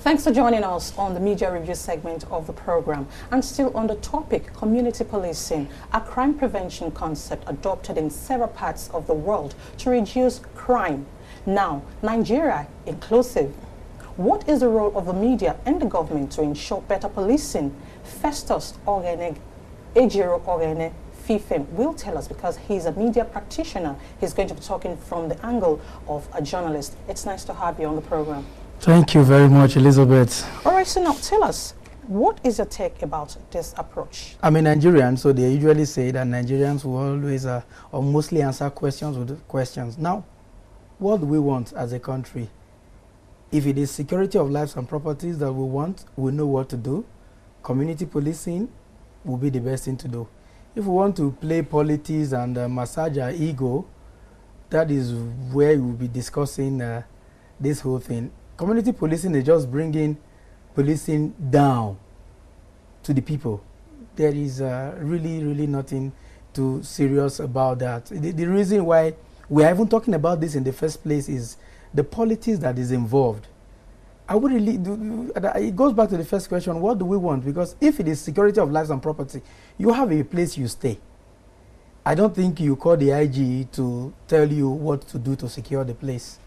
Thanks for joining us on the media review segment of the program. And still on the topic, community policing, a crime prevention concept adopted in several parts of the world to reduce crime. Now, Nigeria inclusive. What is the role of the media and the government to ensure better policing? Festus Ejiro Ogene Fifen will tell us, because he's a media practitioner. He's going to be talking from the angle of a journalist. It's nice to have you on the program. Thank you very much, Elizabeth. All right, so now tell us, what is your take about this approach? I'm a Nigerian, so they usually say that Nigerians will always or mostly answer questions with questions. Now, what do we want as a country? If it is security of lives and properties that we want, we know what to do. Community policing will be the best thing to do. If we want to play politics and massage our ego, that is where we will be discussing this whole thing. Community policing is just bringing policing down to the people. There is really nothing too serious about that. The reason why we are even talking about this in the first place is the politics that is involved. I would really it goes back to the first question, what do we want? Because if it is security of lives and property, you have a place you stay. I don't think you call the IG to tell you what to do to secure the place.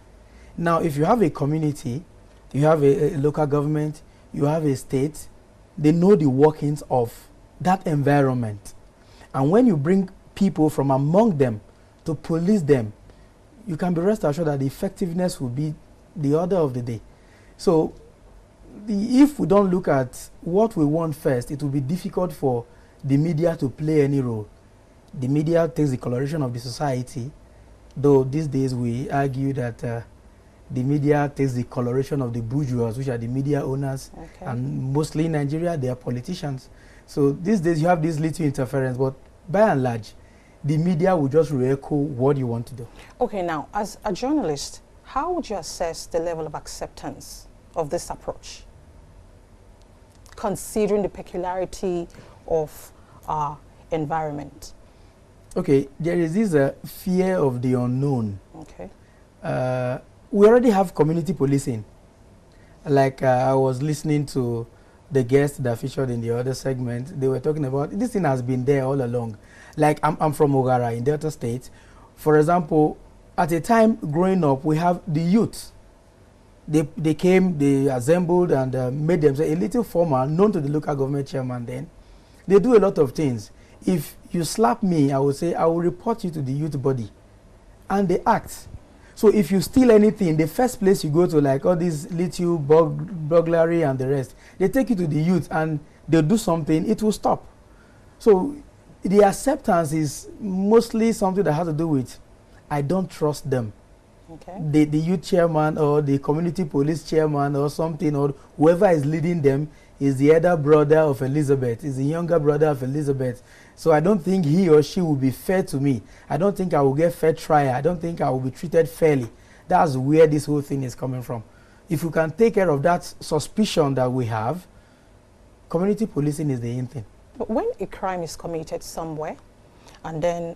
Now, if you have a community, you have a local government, you have a state, they know the workings of that environment. And when you bring people from among them to police them, you can be rest assured that the effectiveness will be the order of the day. So, if we don't look at what we want first, it will be difficult for the media to play any role. The media takes the coloration of the society, though these days we argue that the media takes the coloration of the bourgeois, which are the media owners, and mostly in Nigeria, they are politicians. So these days you have this little interference, but by and large, the media will just re-echo what you want to do. Okay, now, as a journalist, how would you assess the level of acceptance of this approach, considering the peculiarity of our environment? Okay, there is this fear of the unknown. Okay. We already have community policing. Like I was listening to the guests that featured in the other segment, they were talking about this thing has been there all along. Like I'm from Ogara in Delta State. For example, at a time growing up, we have the youth. They came, they assembled and made themselves a little formal, known to the local government chairman then. They do a lot of things. If you slap me, I will say, I will report you to the youth body. And they act. So if you steal anything, the first place you go to, like all these little burglary and the rest, they take you to the youth and they'll do something, it will stop. So the acceptance is mostly something that has to do with, I don't trust them. Okay. The youth chairman or the community police chairman or something, or whoever is leading them is the elder brother of Elizabeth, is the younger brother of Elizabeth. So I don't think he or she will be fair to me. I don't think I will get fair trial. I don't think I will be treated fairly. That's where this whole thing is coming from. If we can take care of that suspicion that we have, community policing is the in thing. But when a crime is committed somewhere, and then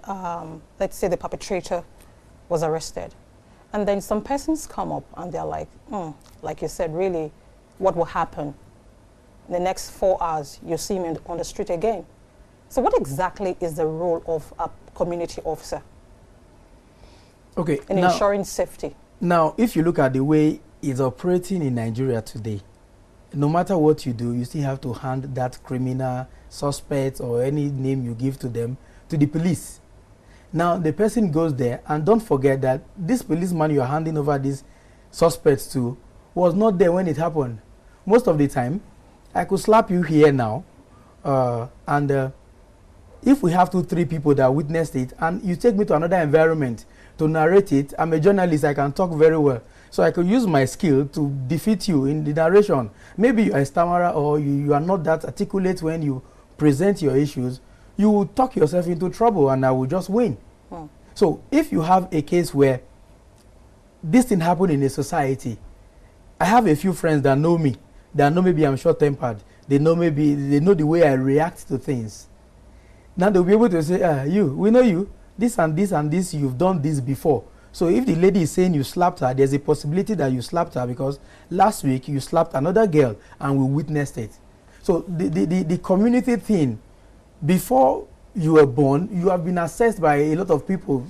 let's say the perpetrator was arrested, and then some persons come up and they're like you said, really, what will happen? In the next 4 hours, you see me on the street again. So what exactly is the role of a community officer? Okay, in ensuring safety? Now, if you look at the way it's operating in Nigeria today, no matter what you do, you still have to hand that criminal suspect or any name you give to them to the police. Now, the person goes there, and don't forget that this policeman you are handing over these suspects to was not there when it happened. Most of the time, I could slap you here now, and if we have 2-3 people that witnessed it, and you take me to another environment to narrate it, I'm a journalist, I can talk very well. So I could use my skill to defeat you in the narration. Maybe you are a stammerer or you are not that articulate when you present your issues. You will talk yourself into trouble and I will just win. So if you have a case where this thing happened in a society, I have a few friends that know me, that know maybe I'm short-tempered. They know the way I react to things. Now they'll be able to say, we know you, this and this and this, you've done this before. So if the lady is saying you slapped her, there's a possibility that you slapped her because last week you slapped another girl and we witnessed it. So the community thing, before you were born, you have been assessed by a lot of people,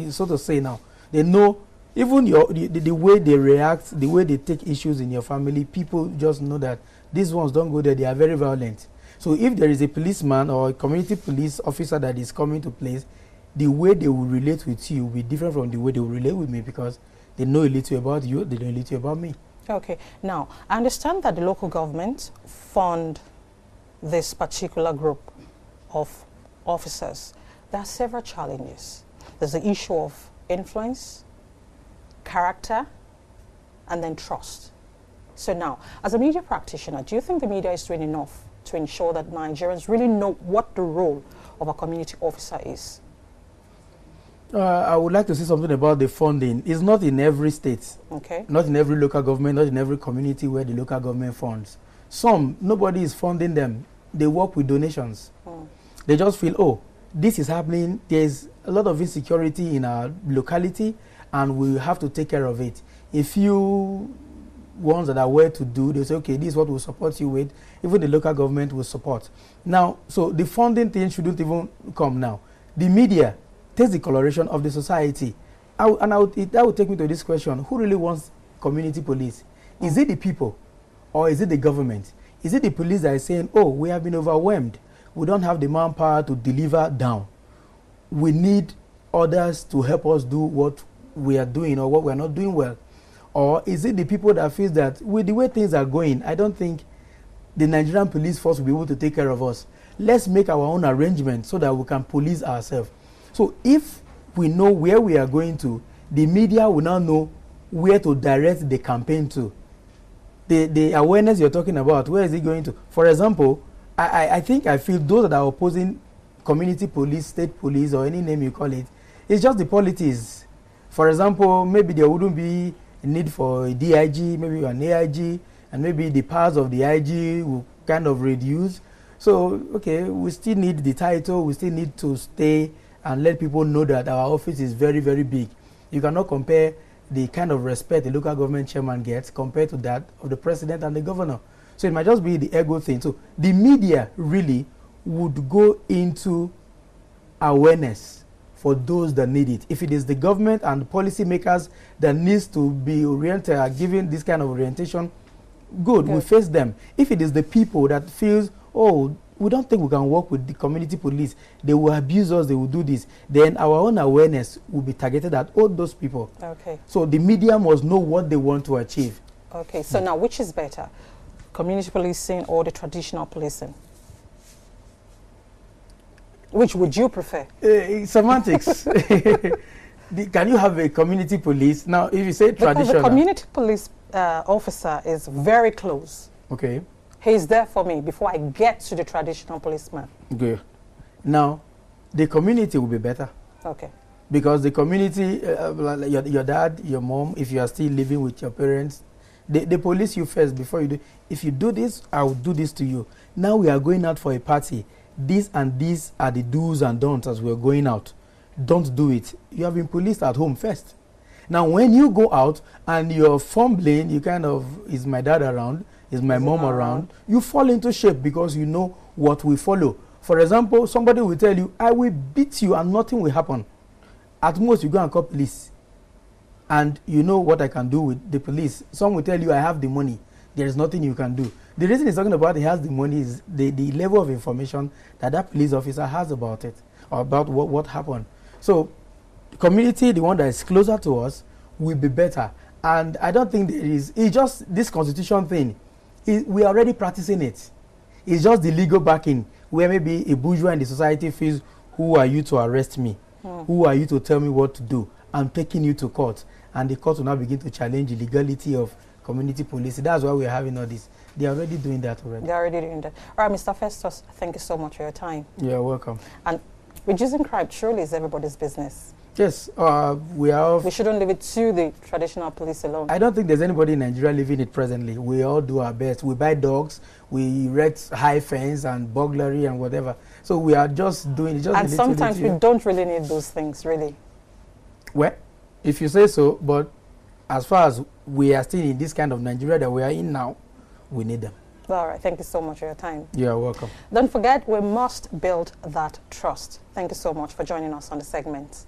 so to say now. They know, even the way they react, the way they take issues in your family, people just know that these ones don't go there, they are very violent. So if there is a policeman or a community police officer that is coming to place, the way they will relate with you will be different from the way they will relate with me because they know a little about you, they know a little about me. Okay. Now, I understand that the local government fund this particular group of officers. There are several challenges. There's the issue of influence, character, and then trust. So now, as a media practitioner, do you think the media is doing enough to ensure that Nigerians really know what the role of a community officer is? I would like to say something about the funding. It's not in every state. Okay. Not in every local government, not in every community where the local government funds. Some, nobody is funding them. They work with donations. They just feel, oh, this is happening. There's a lot of insecurity in our locality and we have to take care of it. A few ones that are well to do, they say, okay, this is what we'll support you with. Even the local government will support. Now, so the funding thing shouldn't even come now. The media takes the coloration of the society. That would take me to this question. Who really wants community police? Is it the people or is it the government? Is it the police that is saying, oh, we have been overwhelmed. We don't have the manpower to deliver down. We need others to help us do what we are doing or what we are not doing well. Or is it the people that feel that with the way things are going, I don't think the Nigerian police force will be able to take care of us. Let's make our own arrangements so that we can police ourselves. So if we know where we are going to, the media will now know where to direct the campaign to. The awareness you're talking about, where is it going to? For example, I feel those that are opposing community police, state police, or any name you call it, it's just the politics. For example, maybe there wouldn't be a need for a DIG, maybe an AIG, and maybe the powers of the IG will kind of reduce. So, okay, we still need the title, we still need to stay and let people know that our office is very, very big. You cannot compare the kind of respect the local government chairman gets compared to that of the president and the governor. So it might just be the ego thing. So the media really would go into awareness for those that need it. If it is the government and the policymakers that needs to be oriented or given this kind of orientation, good, we face them. If it is the people that feels, oh, we don't think we can work with the community police, they will abuse us, they will do this, then our own awareness will be targeted at all those people. Okay. So the media must know what they want to achieve. Okay, so now which is better, community policing or the traditional policing? Which would you prefer? Semantics. Can you have a community police? Now, if you say traditional. Because the community police officer is very close. Okay. He's there for me before I get to the traditional policeman. Good. Now, the community will be better. Okay. Because the community, your dad, your mom, if you are still living with your parents, they police you first before you do. If you do this, I will do this to you. Now we are going out for a party. These and these are the do's and don'ts as we are going out. Don't do it. You have been policed at home first. Now, when you go out and you're fumbling, you kind of, is my dad around? Is my mom around? You fall into shape because you know what we follow. For example, somebody will tell you, I will beat you and nothing will happen. At most, you go and call police. And you know what I can do with the police. Some will tell you, I have the money. There is nothing you can do. The reason he's talking about he has the money is the level of information that police officer has about it, or about what happened. So, the community, the one that is closer to us, will be better. And I don't think there is, it's just this constitution thing. We are already practicing it. It's just the legal backing where maybe a bourgeois in the society feels, who are you to arrest me? Who are you to tell me what to do? I'm taking you to court. And the court will now begin to challenge the legality of community policing. That's why we're having all this. They're already doing that already. They're already doing that. All right, Mr. Festus, thank you so much for your time. You're welcome. And reducing crime surely is everybody's business. Yes, we shouldn't leave it to the traditional police alone. I don't think there's anybody in Nigeria living it presently. We all do our best. We buy dogs, we erect high fence and burglary and whatever. So we are just doing it. And sometimes we don't really need those things, really. Where? If you say so, but as far as we are still in this kind of Nigeria that we are in now, we need them. All right. Thank you so much for your time. You are welcome. Don't forget, we must build that trust. Thank you so much for joining us on the segment.